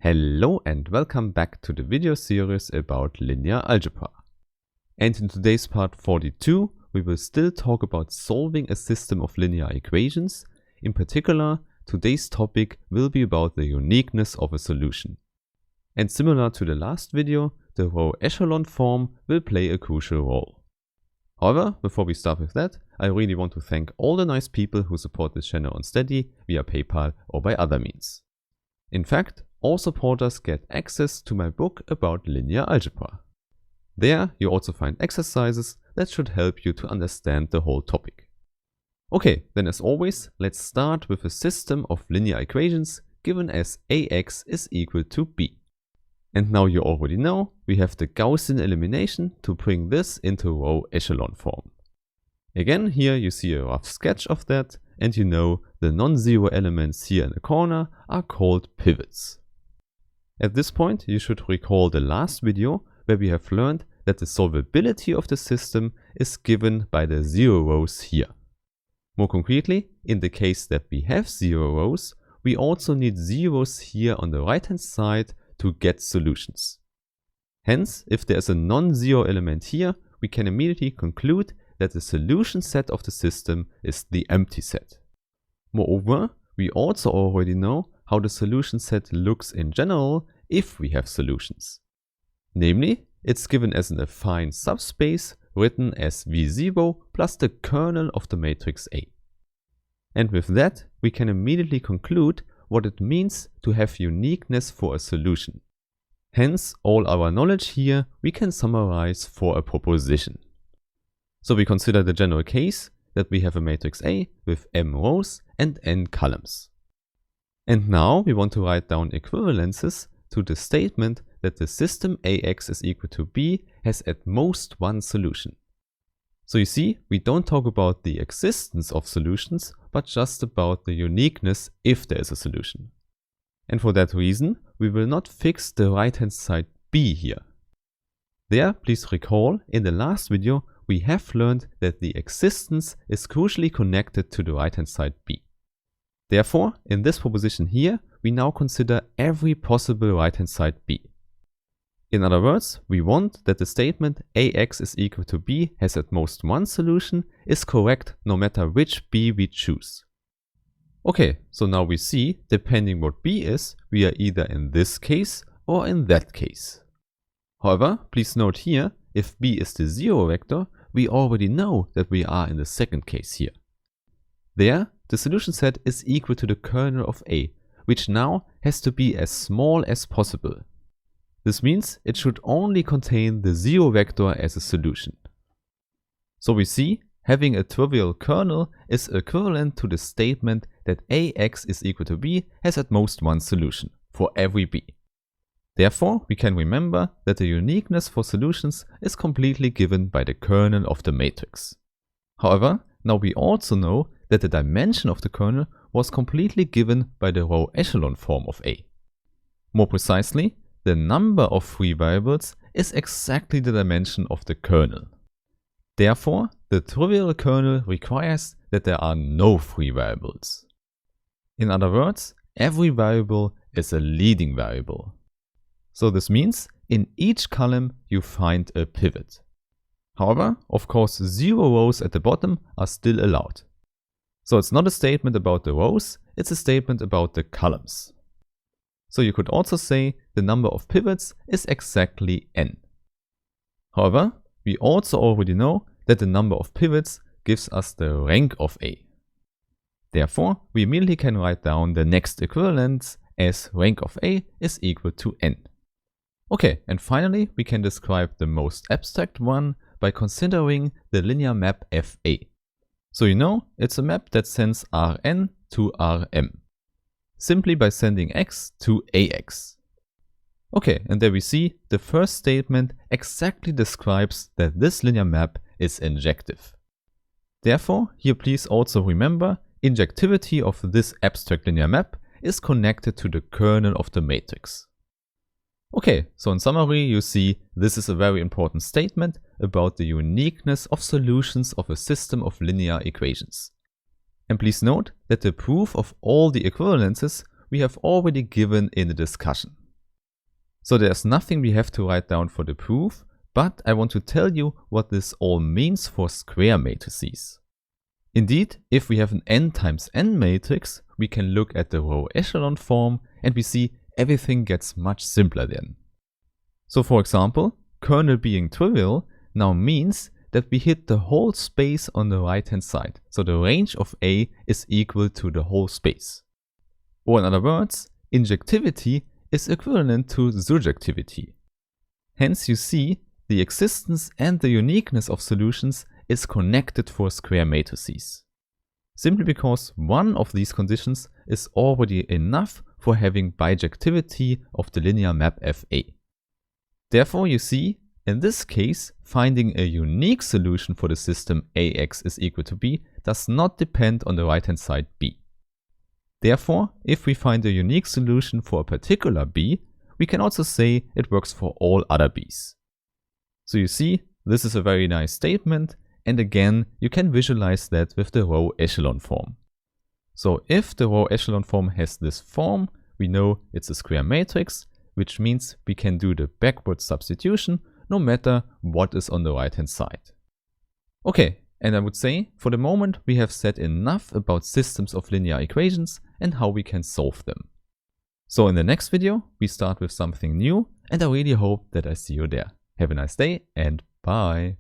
Hello and welcome back to the video series about linear algebra. And in today's part 42, we will still talk about solving a system of linear equations. In particular, today's topic will be about the uniqueness of a solution. And similar to the last video, the row echelon form will play a crucial role. However, before we start with that, I really want to thank all the nice people who support this channel on Steady via PayPal or by other means. In fact, all supporters get access to my book about linear algebra. There you also find exercises that should help you to understand the whole topic. Okay, then as always, let's start with a system of linear equations given as ax is equal to b. And now you already know we have the Gaussian elimination to bring this into row echelon form. Again, here you see a rough sketch of that, and you know the non-zero elements here in the corner are called pivots. At this point, you should recall the last video where we have learned that the solvability of the system is given by the zero rows here. More concretely, in the case that we have zero rows, we also need zeros here on the right hand side to get solutions. Hence, if there is a non-zero element here, we can immediately conclude that the solution set of the system is the empty set. Moreover, we also already know how the solution set looks in general if we have solutions. Namely, it's given as an affine subspace written as V0 plus the kernel of the matrix A. And with that, we can immediately conclude what it means to have uniqueness for a solution. Hence, all our knowledge here we can summarize for a proposition. So we consider the general case that we have a matrix A with m rows and n columns. And now we want to write down equivalences to the statement that the system ax is equal to b has at most one solution. So you see, we don't talk about the existence of solutions, but just about the uniqueness if there is a solution. And for that reason, we will not fix the right hand side b here. There, please recall, in the last video, we have learned that the existence is crucially connected to the right hand side b. Therefore, in this proposition here, we now consider every possible right hand side b. In other words, we want that the statement ax is equal to b has at most one solution is correct no matter which b we choose. Okay, so now we see, depending what b is, we are either in this case or in that case. However, please note here, if b is the zero vector, we already know that we are in the second case here. There, the solution set is equal to the kernel of A, which now has to be as small as possible. This means it should only contain the zero vector as a solution. So we see, having a trivial kernel is equivalent to the statement that ax is equal to b has at most one solution for every b. Therefore, we can remember that the uniqueness for solutions is completely given by the kernel of the matrix. However, now we also know that the dimension of the kernel was completely given by the row echelon form of A. More precisely, the number of free variables is exactly the dimension of the kernel. Therefore, the trivial kernel requires that there are no free variables. In other words, every variable is a leading variable. So this means in each column you find a pivot. However, of course, zero rows at the bottom are still allowed. So it's not a statement about the rows, it's a statement about the columns. So you could also say the number of pivots is exactly n. However, we also already know that the number of pivots gives us the rank of A. Therefore, we immediately can write down the next equivalence as rank of A is equal to n. Okay, and finally we can describe the most abstract one by considering the linear map Fa. So you know, it's a map that sends Rn to Rm, simply by sending x to Ax. Okay, and there we see the first statement exactly describes that this linear map is injective. Therefore, here please also remember, injectivity of this abstract linear map is connected to the kernel of the matrix. Okay, so in summary, you see this is a very important statement about the uniqueness of solutions of a system of linear equations. And please note that the proof of all the equivalences we have already given in the discussion. So there's nothing we have to write down for the proof, but I want to tell you what this all means for square matrices. Indeed, if we have an n times n matrix, we can look at the row echelon form and we see everything gets much simpler then. So for example, kernel being trivial now means that we hit the whole space on the right hand side. So the range of A is equal to the whole space. Or in other words, injectivity is equivalent to surjectivity. Hence you see the existence and the uniqueness of solutions is connected for square matrices. Simply because one of these conditions is already enough for having bijectivity of the linear map Fa. Therefore you see, in this case, finding a unique solution for the system Ax is equal to b does not depend on the right hand side b. Therefore, if we find a unique solution for a particular b, we can also say it works for all other b's. So you see, this is a very nice statement, and again, you can visualize that with the row echelon form. So if the row echelon form has this form, we know it's a square matrix, which means we can do the backward substitution no matter what is on the right hand side. Okay, and I would say for the moment we have said enough about systems of linear equations and how we can solve them. So in the next video we start with something new, and I really hope that I see you there. Have a nice day and bye!